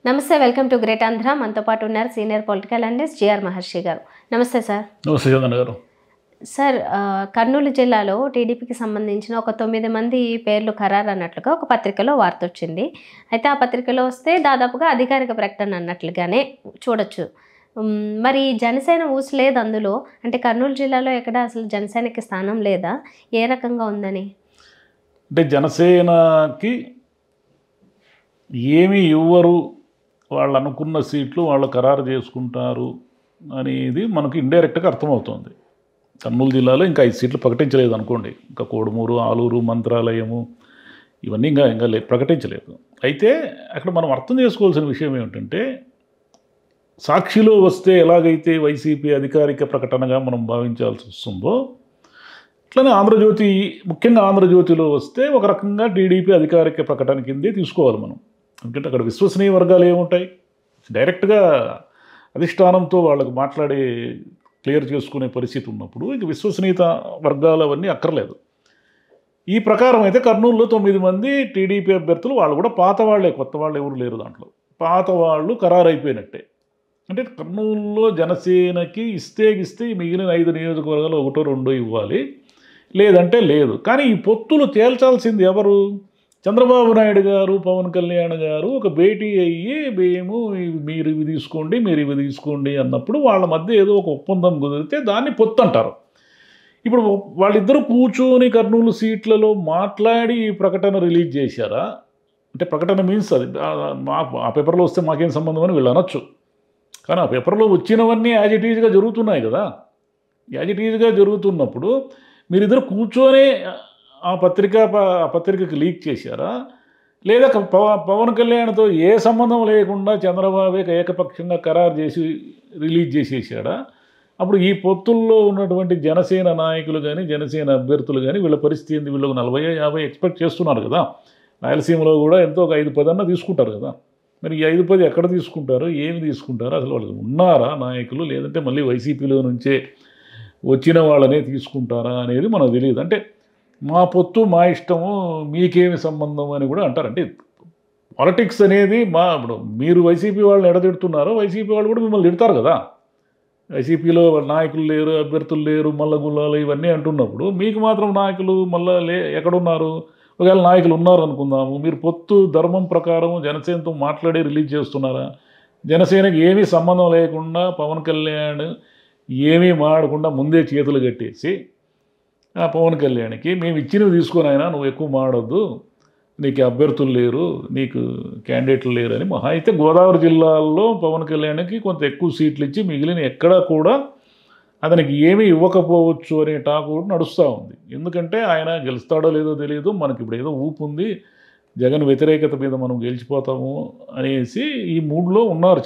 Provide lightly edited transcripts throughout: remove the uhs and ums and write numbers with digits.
నమస్తే, welcome to great Andhra. మనతో పాటు ఉన్నారు సీనియర్ పొలిటికల్ అనలిస్ట్ జిఆర్ మహర్షి గారు. నమస్తే సార్. నమస్తే జగన్ గారు. సార్, కర్నూలు జిల్లాలో టీడీపీకి సంబంధించిన ఒక 9 మంది పేర్లు ఖరారు అన్నట్లుగా ఒక పత్రికలో వార్త వచ్చింది. అయితే ఆ పత్రికలో వస్తే దాదాపుగా అధికారిక ప్రకటన అన్నట్లుగానే చూడొచ్చు. మరి జనసేన ఊసు లేదు అందులో. అంటే కర్నూలు జిల్లాలో ఎక్కడ అసలు జనసేనకి స్థానం లేదా? ఏ రకంగా ఉందని? అంటే జనసేనకి ఏమి ఇవ్వరు, వాళ్ళు అనుకున్న సీట్లు వాళ్ళు ఖరారు చేసుకుంటారు అనేది మనకు ఇండైరెక్ట్గా అర్థమవుతుంది. కర్నూలు జిల్లాలో ఇంకా 5 సీట్లు ప్రకటించలేదు అనుకోండి. ఇంకా కోడుమూరు, ఆలూరు, మంత్రాలయము ఇవన్నీ ఇంకా ప్రకటించలేదు. అయితే అక్కడ మనం అర్థం చేసుకోవాల్సిన విషయం ఏమిటంటే, సాక్షిలో వస్తే ఎలాగైతే వైసీపీ అధికారిక ప్రకటనగా మనం భావించాల్సి వస్తుందో, అట్లనే ఆంధ్రజ్యోతి, ముఖ్యంగా ఆంధ్రజ్యోతిలో వస్తే ఒక రకంగా టీడీపీ అధికారిక ప్రకటన కిందే తీసుకోవాలి మనం. ఎందుకంటే అక్కడ విశ్వసనీయ వర్గాలు ఏముంటాయి, డైరెక్ట్గా అధిష్టానంతో వాళ్ళకు మాట్లాడే క్లియర్ చేసుకునే పరిస్థితి ఉన్నప్పుడు ఇక విశ్వసనీయత వర్గాలు అవన్నీ అక్కర్లేదు. ఈ ప్రకారం అయితే కర్నూలులో 9 మంది టీడీపీ అభ్యర్థులు, వాళ్ళు కూడా పాత వాళ్ళే, కొత్త వాళ్ళు ఎవరు లేరు దాంట్లో. పాత వాళ్ళు ఖరారు అయిపోయినట్టే. అంటే కర్నూలులో జనసేనకి ఇస్తే మిగిలిన 5 నియోజకవర్గాలు 1, 2 ఇవ్వాలి, లేదంటే లేదు. కానీ ఈ పొత్తులు తేల్చాల్సింది ఎవరు? చంద్రబాబు నాయుడు గారు, పవన్ కళ్యాణ్ గారు ఒక భేటీ అయ్యి మీరు ఇవి తీసుకోండి, మీరు ఇవి తీసుకోండి అన్నప్పుడు వాళ్ళ మధ్య ఏదో ఒక ఒప్పందం కుదిరితే దాన్ని పొత్తు అంటారు. ఇప్పుడు వాళ్ళిద్దరూ కూర్చొని కర్నూలు సీట్లలో మాట్లాడి ఈ ప్రకటన రిలీజ్ చేశారా? అంటే ప్రకటన మీన్స్ అది ఆ పేపర్లో వస్తే మాకేం సంబంధం అని వీళ్ళు అనొచ్చు. కానీ ఆ పేపర్లో వచ్చినవన్నీ యాజ్ ఇట్ ఈజ్గా జరుగుతున్నాయి కదా. యాజ్ ఇట్ ఈజ్గా జరుగుతున్నప్పుడు మీరిద్దరు కూర్చొని ఆ పత్రికకి లీక్ చేశారా? లేదా పవన్ కళ్యాణ్తో ఏ సంబంధం లేకుండా చంద్రబాబు ఏకపక్షంగా ఖరారు చేసి రిలీజ్ చేసేసాడా? అప్పుడు ఈ పొత్తుల్లో ఉన్నటువంటి జనసేన నాయకులు కానీ, జనసేన అభ్యర్థులు కానీ వీళ్ళ పరిస్థితి ఏంది? వీళ్ళకు 40-50 ఎక్స్పెక్ట్ చేస్తున్నారు కదా. రాయలసీమలో కూడా ఎంతో ఒక 5-10 అన్న తీసుకుంటారు కదా. మరి ఈ 5-10 ఎక్కడ తీసుకుంటారు, ఏమి తీసుకుంటారు, అసలు వాళ్ళకి ఉన్నారా నాయకులు, లేదంటే మళ్ళీ వైసీపీలో నుంచే వచ్చిన వాళ్ళనే తీసుకుంటారా అనేది మనకు తెలియదు. అంటే మా పొత్తు మా ఇష్టము, మీకేమి సంబంధం అని కూడా అంటారంటే పాలిటిక్స్ అనేది ఇప్పుడు మీరు వైసీపీ వాళ్ళని ఎడతిడుతున్నారో, వైసీపీ వాళ్ళు కూడా మిమ్మల్ని తిడతారు కదా. వైసీపీలో నాయకులు లేరు, అభ్యర్థులు లేరు, మల్ల గుల్లాలు ఇవన్నీ అంటున్నప్పుడు మీకు మాత్రం నాయకులు మళ్ళీ ఎక్కడున్నారు? ఒకవేళ నాయకులు ఉన్నారు అనుకుందాము, మీరు పొత్తు ధర్మం ప్రకారం జనసేనతో మాట్లాడి రిలీజ్ చేస్తున్నారా? జనసేనకి ఏమీ సంబంధం లేకుండా పవన్ కళ్యాణ్ ఏమీ మాడకుండా ముందే చేతులు కట్టేసి పవన్ కళ్యాణ్కి మేము ఇచ్చినవి తీసుకొని అయినా నువ్వు ఎక్కువ మాడొద్దు, నీకు అభ్యర్థులు లేరు, నీకు క్యాండిడేట్లు లేరు అని మహా అయితే గోదావరి జిల్లాల్లో పవన్ కళ్యాణ్కి కొంత ఎక్కువ సీట్లు ఇచ్చి మిగిలిన ఎక్కడా కూడా అతనికి ఏమీ ఇవ్వకపోవచ్చు అనే టాక్ కూడా నడుస్తూ ఉంది. ఎందుకంటే ఆయన గెలుస్తాడో లేదో తెలియదు, మనకి ఇప్పుడు ఏదో ఊపు ఉంది, జగన్ వ్యతిరేకత మీద మనం గెలిచిపోతాము అనేసి ఈ మూడ్లో ఉన్నారు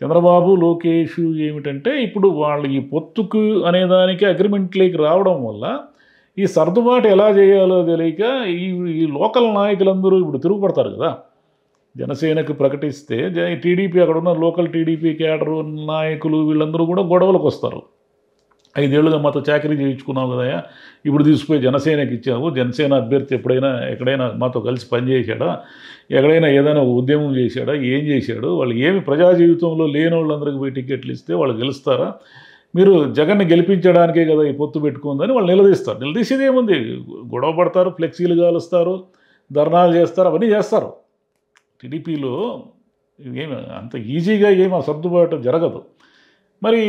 చంద్రబాబు లోకేష్. ఏమిటంటే ఇప్పుడు వాళ్ళు ఈ పొత్తుకు అనేదానికి అగ్రిమెంట్లోకి రావడం వల్ల ఈ సర్దుబాటు ఎలా చేయాలో తెలియక ఈ లోకల్ నాయకులందరూ ఇప్పుడు తిరుగుపడతారు కదా. జనసేనకు ప్రకటిస్తే టీడీపీ, అక్కడ ఉన్న లోకల్ టీడీపీ క్యాడరు నాయకులు వీళ్ళందరూ కూడా గొడవలకు వస్తారు. 5 ఏళ్ళుగా మాతో చాకరీ చేయించుకున్నావు కదా, ఇప్పుడు తీసుకుపోయి జనసేనకి ఇచ్చావు, జనసేన అభ్యర్థి ఎక్కడైనా మాతో కలిసి పనిచేశాడా, ఎక్కడైనా ఏదైనా ఒక ఉద్యమం చేశాడా, ఏం చేశాడు, వాళ్ళు ఏమి ప్రజా జీవితంలో లేని వాళ్ళందరికీ పోయి టికెట్లు ఇస్తే వాళ్ళు గెలుస్తారా? మీరు జగన్ని గెలిపించడానికే కదా ఈ పొత్తు పెట్టుకుందని వాళ్ళు నిలదీస్తారు. నిలదీసేది ఏముంది, గొడవ పడతారు, ఫ్లెక్సీలు కాలుస్తారు, ధర్నాలు చేస్తారు, అవన్నీ చేస్తారు. టీడీపీలో ఏమి అంత ఈజీగా ఏమి సర్దుబాటు జరగదు. మరి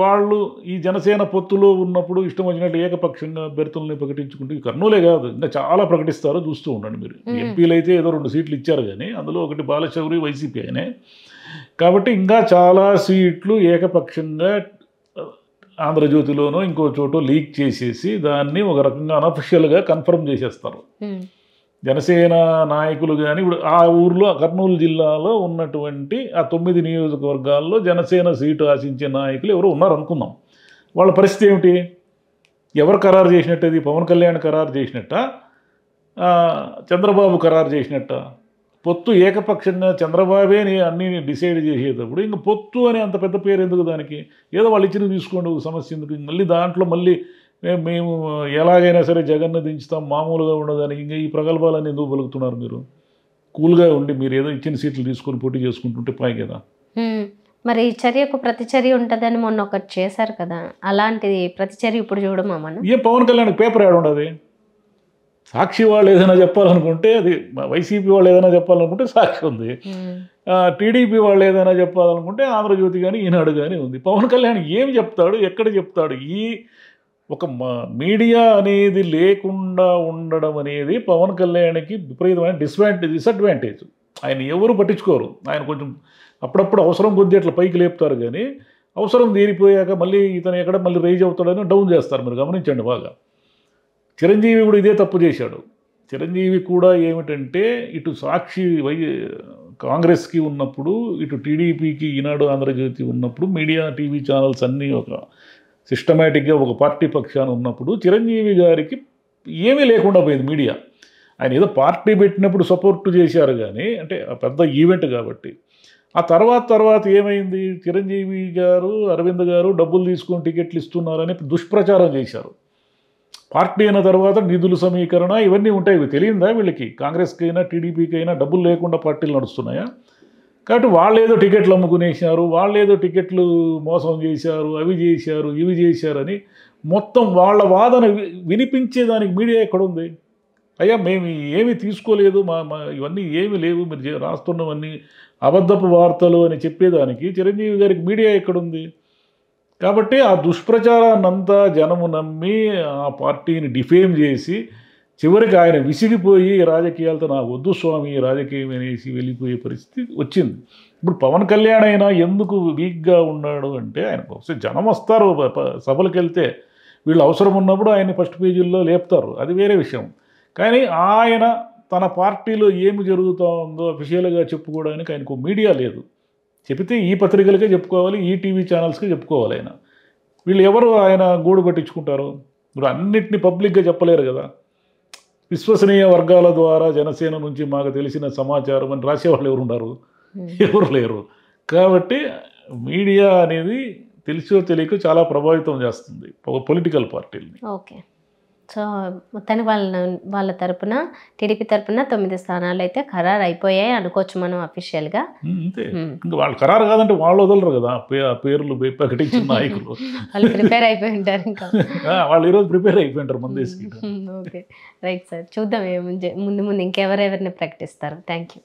వాళ్ళు ఈ జనసేన పొత్తులో ఉన్నప్పుడు ఇష్టం వచ్చినట్లు ఏకపక్షంగా అభ్యర్థులని ప్రకటించుకుంటూ, కర్నూలే కాదు ఇంకా చాలా ప్రకటిస్తారో చూస్తూ ఉండండి మీరు. ఎంపీలు అయితే ఏదో 2 సీట్లు ఇచ్చారు కానీ అందులో ఒకటి బాలశౌరి వైసీపీ అయినే, కాబట్టి ఇంకా చాలా సీట్లు ఏకపక్షంగా ఆంధ్రజ్యోతిలోనో ఇంకో చోట లీక్ చేసేసి దాన్ని ఒక రకంగా అనఫిషియల్గా కన్ఫర్మ్ చేసేస్తారు. జనసేన నాయకులు కానీ ఇప్పుడు ఆ ఊర్లో కర్నూలు జిల్లాలో ఉన్నటువంటి ఆ 9 నియోజకవర్గాల్లో జనసేన సీటు ఆశించే నాయకులు ఎవరు ఉన్నారు అనుకుందాం. వాళ్ళ పరిస్థితి ఏమిటి? ఎవరు ఖరారు చేసినట్టు? అది పవన్ కళ్యాణ్ ఖరారు చేసినట్ట, చంద్రబాబు ఖరారు చేసినట్ట? పొత్తు ఏకపక్షంగా చంద్రబాబే అన్నీ డిసైడ్ చేసేటప్పుడు ఇంక పొత్తు అని అంత పెద్ద పేరు ఎందుకు దానికి? ఏదో వాళ్ళు ఇచ్చినవి తీసుకోండి, సమస్య ఎందుకు? మళ్ళీ దాంట్లో మేము ఎలాగైనా సరే జగన్ను దించుతాం, మామూలుగా ఉండదని ఇంకా ఈ ప్రగల్భాలన్నీ ఎందుకు పలుకుతున్నారు మీరు? కూల్గా ఉండి మీరు ఏదో ఇచ్చిన సీట్లు తీసుకొని పోటీ చేసుకుంటుంటే పాయి కదా. మరి చర్యకు ప్రతిచర్య ఉంటుందని మొన్న ఒకటి చేశారు కదా, అలాంటిది ప్రతిచర్య ఇప్పుడు చూడమా మనం? ఏ పవన్ కళ్యాణ్ పేపర్ యాడ్ ఉండదు. సాక్షి వాళ్ళు ఏదైనా చెప్పాలనుకుంటే అది, వైసీపీ వాళ్ళు ఏదైనా చెప్పాలనుకుంటే సాక్షి ఉంది, టీడీపీ వాళ్ళు ఏదైనా చెప్పాలనుకుంటే ఆంధ్రజ్యోతి కానీ ఈనాడు కానీ ఉంది. పవన్ కళ్యాణ్ ఏం చెప్తాడు, ఎక్కడ చెప్తాడు? ఈ ఒక మీడియా అనేది లేకుండా ఉండడం అనేది పవన్ కళ్యాణ్కి విపరీతమైన డిసడ్వాంటేజ్. ఆయన ఎవరు పట్టించుకోరు. ఆయన కొంచెం అప్పుడప్పుడు అవసరం కొద్దీ అట్లా పైకి లేపుతారు, కానీ అవసరం తీరిపోయాక మళ్ళీ ఇతను ఎక్కడ మళ్ళీ రైజ్ అవుతాడని డౌన్ చేస్తారు. మీరు గమనించండి బాగా. చిరంజీవి కూడా ఇదే తప్పు చేశాడు. చిరంజీవి కూడా ఏమిటంటే ఇటు సాక్షి కాంగ్రెస్కి ఉన్నప్పుడు, ఇటు టీడీపీకి ఈనాడు ఆంధ్రజ్యోతి ఉన్నప్పుడు, మీడియా టీవీ ఛానల్స్ అన్నీ ఒక సిస్టమేటిక్గా ఒక పార్టీ పక్షాన ఉన్నప్పుడు చిరంజీవి గారికి ఏమీ లేకుండా పోయింది మీడియా. ఆయన ఏదో పార్టీ పెట్టినప్పుడు సపోర్ట్ చేశారు, కానీ అంటే పెద్ద ఈవెంట్ కాబట్టి. ఆ తర్వాత ఏమైంది? చిరంజీవి గారు, అరవింద్ గారు డబ్బులు తీసుకొని టికెట్లు ఇస్తున్నారని దుష్ప్రచారం చేశారు. పార్టీ అయిన తర్వాత నిధుల సమీకరణ ఇవన్నీ ఉంటాయి. ఇవి తెలియదా వీళ్ళకి? కాంగ్రెస్కి అయినా టీడీపీకి అయినా డబ్బులు లేకుండా పార్టీలు నడుస్తున్నాయా? కాబట్టి వాళ్ళు ఏదో టికెట్లు అమ్ముకునేసారు, వాళ్ళు ఏదో టికెట్లు మోసం చేశారు, అవి చేశారు, ఇవి చేశారని మొత్తం వాళ్ళ వాదన వినిపించేదానికి మీడియా ఎక్కడుంది? అయ్యా మేము ఏమీ తీసుకోలేదు, మా ఇవన్నీ ఏమీ లేవు, మీరు రాస్తున్నవన్నీ అబద్ధపు వార్తలు అని చెప్పేదానికి చిరంజీవి గారికి మీడియా ఎక్కడుంది? కాబట్టి ఆ దుష్ప్రచారాన్ని అంతా జనము నమ్మి ఆ పార్టీని డిఫేమ్ చేసి చివరికి ఆయన విసిగిపోయి రాజకీయాలతో నాకు వద్దు స్వామి రాజకీయం అనేసి వెళ్ళిపోయే పరిస్థితి వచ్చింది. ఇప్పుడు పవన్ కళ్యాణ్ అయినా ఎందుకు వీక్గా ఉన్నాడు అంటే, ఆయన ఒకసారి జనం వస్తారు సభలకు వెళ్తే, వీళ్ళు అవసరం ఉన్నప్పుడు ఆయన్ని ఫస్ట్ పేజీల్లో లేపుతారు, అది వేరే విషయం. కానీ ఆయన తన పార్టీలో ఏమి జరుగుతూ ఉందో అఫీషియల్గా చెప్పుకోవడానికి ఆయనకు మీడియా లేదు. చెబితే ఈ పత్రికలకే చెప్పుకోవాలి, ఈ టీవీ ఛానల్స్కే చెప్పుకోవాలి. ఆయన వీళ్ళు ఎవరు ఆయన గూడు పట్టించుకుంటారు? ఇప్పుడు అన్నిటినీ పబ్లిక్గా చెప్పలేరు కదా. విశ్వసనీయ వర్గాల ద్వారా జనసేన నుంచి మాకు తెలిసిన సమాచారం అని రాసేవాళ్ళు ఎవరు ఉన్నారు? ఎవరు లేరు. కాబట్టి మీడియా అనేది తెలిసో తెలియక చాలా ప్రభావితం చేస్తుంది పొలిటికల్ పార్టీలని. ఓకే. సో మొత్తానికి వాళ్ళ తరపున, టీడీపీ తరపున 9 స్థానాలు అయితే ఖరారు అయిపోయాయి అనుకోవచ్చు మనం అఫీషియల్గా. అంతే. ఇంకా వాళ్ళు ఖరారు కాదంటే వాళ్ళు వదలరు కదా పేర్లు ప్రకటించిన నాయకులు. వాళ్ళు ప్రిపేర్ అయిపోయి ఉంటారు, ఇంకా వాళ్ళు ఈరోజు ప్రిపేర్ అయిపోయింటారు మందేసి. Okay, right sir. చూద్దాం ముందు ఇంకెవరెవరిని ప్రకటిస్తారు. Thank you.